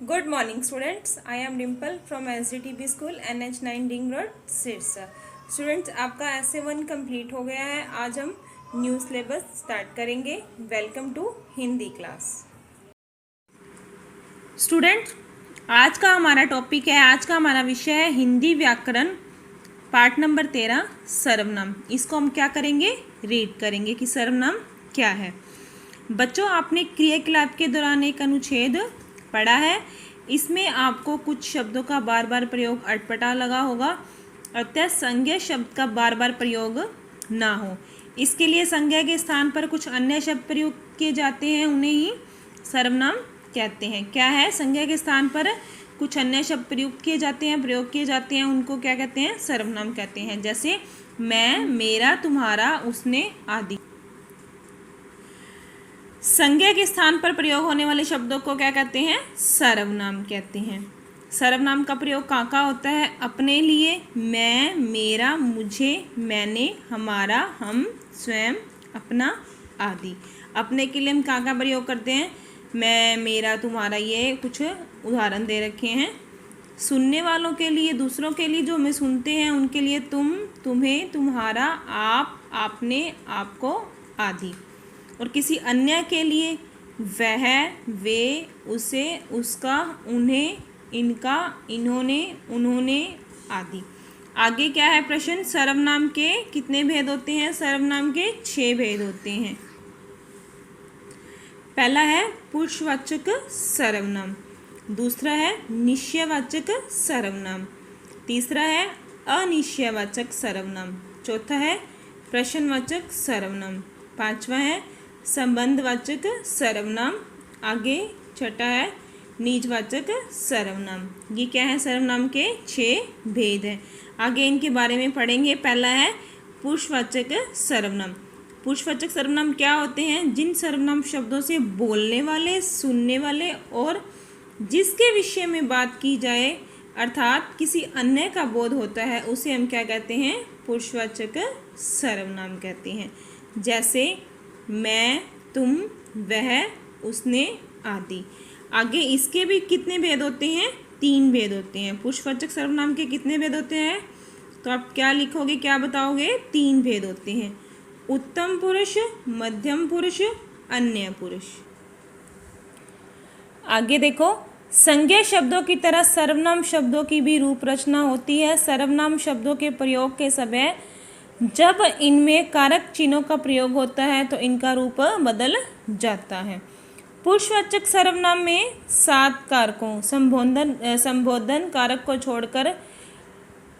Good morning students. I am Dimple from SDTP School NH9 Ring Road Sirsa. Students आपका SA1 complete हो गया है। आज हम न्यू सिलेबस स्टार्ट करेंगे। Welcome to Hindi class. Student आज का हमारा टॉपिक है, आज का हमारा विषय है हिंदी व्याकरण पार्ट नंबर 13 सर्वनाम। इसको हम क्या करेंगे, रीड करेंगे कि सर्वनाम क्या है। बच्चों आपने क्रियाकलाप के दौरान एक अनुच्छेद पढ़ा है। इसमें आपको कुछ शब्दों का बार बार प्रयोग अटपटा लगा होगा, अतः संज्ञा शब्द का बार बार प्रयोग ना हो, इसके लिए संज्ञा के स्थान पर कुछ अन्य शब्द प्रयोग किए जाते हैं, उन्हें ही सर्वनाम कहते हैं। क्या है, संज्ञा के स्थान पर कुछ अन्य शब्द प्रयोग किए जाते हैं, उनको क्या कहते हैं, सर्वनाम कहते हैं। जैसे मैं, मेरा, तुम्हारा, उसने आदि। संज्ञा के स्थान पर प्रयोग होने वाले शब्दों को क्या कहते हैं, सर्वनाम कहते हैं। सर्वनाम का प्रयोग कहाँ होता है, अपने लिए मैं, मेरा, मुझे, मैंने, हमारा, हम, स्वयं, अपना आदि। अपने के लिए हम कहाँ प्रयोग करते हैं, मैं, मेरा, तुम्हारा, ये कुछ उदाहरण दे रखे हैं। सुनने वालों के लिए, दूसरों के लिए जो हमें सुनते हैं उनके लिए तुम, तुम्हें, तुम्हारा, आप, आपने, आपको आदि। और किसी अन्य के लिए वह, वे, उसे, उसका, उन्हें, इनका, इन्होंने, उन्होंने आदि। आगे क्या है प्रश्न, सर्वनाम के कितने भेद होते हैं, सर्वनाम के 6 भेद होते हैं। पहला है पुरुषवाचक सर्वनाम, दूसरा है निश्चयवाचक सर्वनाम, तीसरा है अनिश्चयवाचक सर्वनाम, चौथा है प्रश्नवाचक सर्वनाम, पांचवा है संबंधवाचक सर्वनाम, आगे छठा है निजवाचक सर्वनाम। ये क्या है, सर्वनाम के 6 भेद हैं। आगे इनके बारे में पढ़ेंगे। पहला है पुरुषवाचक सर्वनाम। पुरुषवाचक सर्वनाम क्या होते हैं, जिन सर्वनाम शब्दों से बोलने वाले, सुनने वाले और जिसके विषय में बात की जाए अर्थात किसी अन्य का बोध होता है, उसे हम क्या कहते हैं, पुरुषवाचक सर्वनाम कहते हैं। जैसे मैं, तुम, वह, उसने आदि। आगे इसके भी कितने भेद होते हैं, 3 भेद होते हैं। पुरुषवाचक सर्वनाम के कितने भेद होते हैं, तो आप क्या लिखोगे, क्या बताओगे, 3 भेद होते हैं। उत्तम पुरुष, मध्यम पुरुष, अन्य पुरुष। आगे देखो, संज्ञा शब्दों की तरह सर्वनाम शब्दों की भी रूप रचना होती है। सर्वनाम शब्दों के प्रयोग के समय जब इनमें कारक चिन्हों का प्रयोग होता है तो इनका रूप बदल जाता है। पुरुषवाचक सर्वनाम में 7 कारकों संबोधन कारक को छोड़कर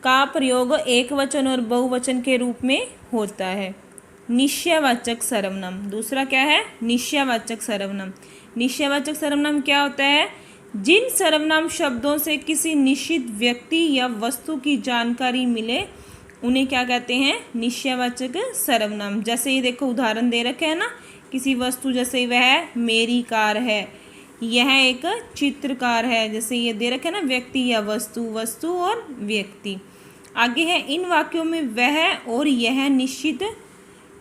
का प्रयोग एकवचन और बहुवचन के रूप में होता है। निश्चयवाचक सर्वनाम, दूसरा क्या है, निश्चयवाचक सर्वनाम। निश्चयवाचक सर्वनाम क्या होता है, जिन सर्वनाम शब्दों से किसी निश्चित व्यक्ति या वस्तु की जानकारी मिले उन्हें क्या कहते हैं, निश्चयवाचक सर्वनाम। जैसे ये देखो उदाहरण दे रखे हैं ना, किसी वस्तु, जैसे वह मेरी कार है, यह एक चित्रकार है, जैसे ये दे रखे हैं ना, व्यक्ति या वस्तु, वस्तु और व्यक्ति। आगे है, इन वाक्यों में वह और यह निश्चित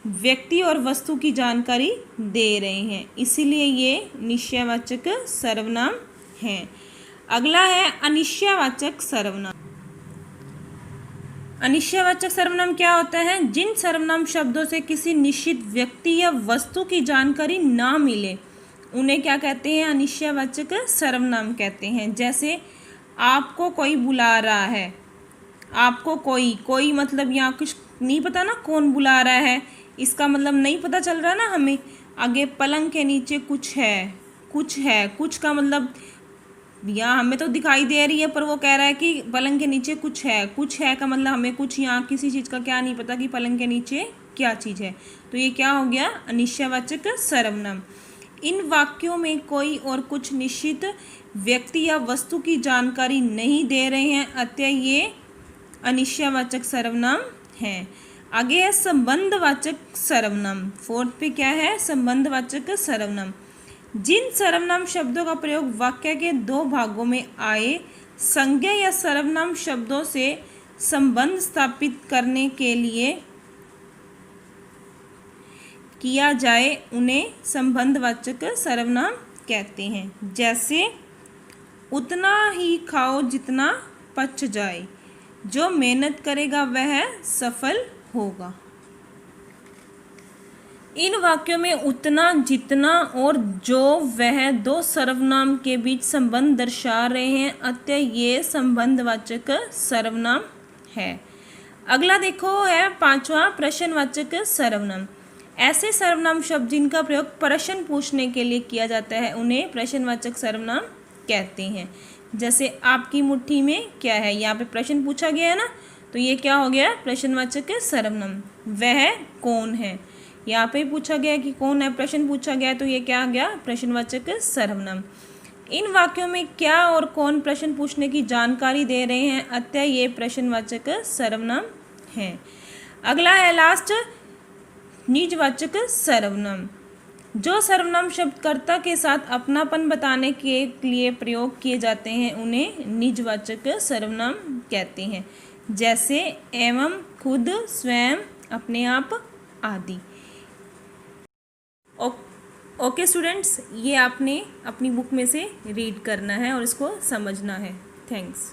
व्यक्ति और वस्तु की जानकारी दे रहे हैं, इसीलिए ये निश्चयवाचक सर्वनाम हैं। अगला है अनिश्चयवाचक सर्वनाम। अनिश्चयवाचक सर्वनाम क्या होता है, जिन सर्वनाम शब्दों से किसी निश्चित व्यक्ति या वस्तु की जानकारी ना मिले उन्हें क्या कहते हैं, अनिश्चयवाचक सर्वनाम कहते हैं। जैसे आपको कोई बुला रहा है, आपको कोई मतलब यहाँ कुछ नहीं पता ना कौन बुला रहा है, इसका मतलब नहीं पता चल रहा ना हमें। आगे पलंग के नीचे कुछ है, कुछ का मतलब यहाँ हमें तो दिखाई दे रही है, पर वो कह रहा है कि पलंग के नीचे कुछ है का मतलब हमें कुछ यहाँ किसी चीज़ का क्या नहीं पता कि पलंग के नीचे क्या चीज़ है, तो ये क्या हो गया, अनिश्चयवाचक सर्वनाम। इन वाक्यों में कोई और कुछ निश्चित व्यक्ति या वस्तु की जानकारी नहीं दे रहे हैं, अतः ये अनिश्चयवाचक सर्वनाम है। आगे है संबंधवाचक सर्वनाम। 4th पे क्या है, संबंधवाचक सर्वनाम। जिन सर्वनाम शब्दों का प्रयोग वाक्य के 2 भागों में आए संज्ञा या सर्वनाम शब्दों से संबंध स्थापित करने के लिए किया जाए उन्हें संबंधवाचक सर्वनाम कहते हैं। जैसे उतना ही खाओ जितना पच जाए, जो मेहनत करेगा वह सफल होगा। इन वाक्यों में उतना, जितना और जो, वह दो सर्वनाम के बीच संबंध दर्शा रहे हैं, अतः ये संबंधवाचक सर्वनाम है। अगला देखो है पांचवा प्रश्नवाचक सर्वनाम। ऐसे सर्वनाम शब्द जिनका प्रयोग प्रश्न पूछने के लिए किया जाता है उन्हें प्रश्नवाचक सर्वनाम कहते हैं। जैसे आपकी मुट्ठी में क्या है, यहाँ पे प्रश्न पूछा गया है ना, तो ये क्या हो गया, प्रश्नवाचक सर्वनाम। वह कौन है, यहाँ पे पूछा गया कि कौन है, प्रश्न पूछा गया, तो ये क्या आ गया, प्रश्नवाचक सर्वनाम। इन वाक्यों में क्या और कौन प्रश्न पूछने की जानकारी दे रहे हैं, अतः ये प्रश्नवाचक सर्वनाम है। अगला है लास्ट निजवाचक सर्वनाम। जो सर्वनाम शब्द कर्ता के साथ अपनापन बताने के लिए प्रयोग किए जाते हैं उन्हें निजवाचक सर्वनाम कहते हैं। जैसे एवं, खुद, स्वयं, अपने आप आदि। ओके स्टूडेंट्स, ये आपने अपनी बुक में से रीड करना है और इसको समझना है। थैंक्स।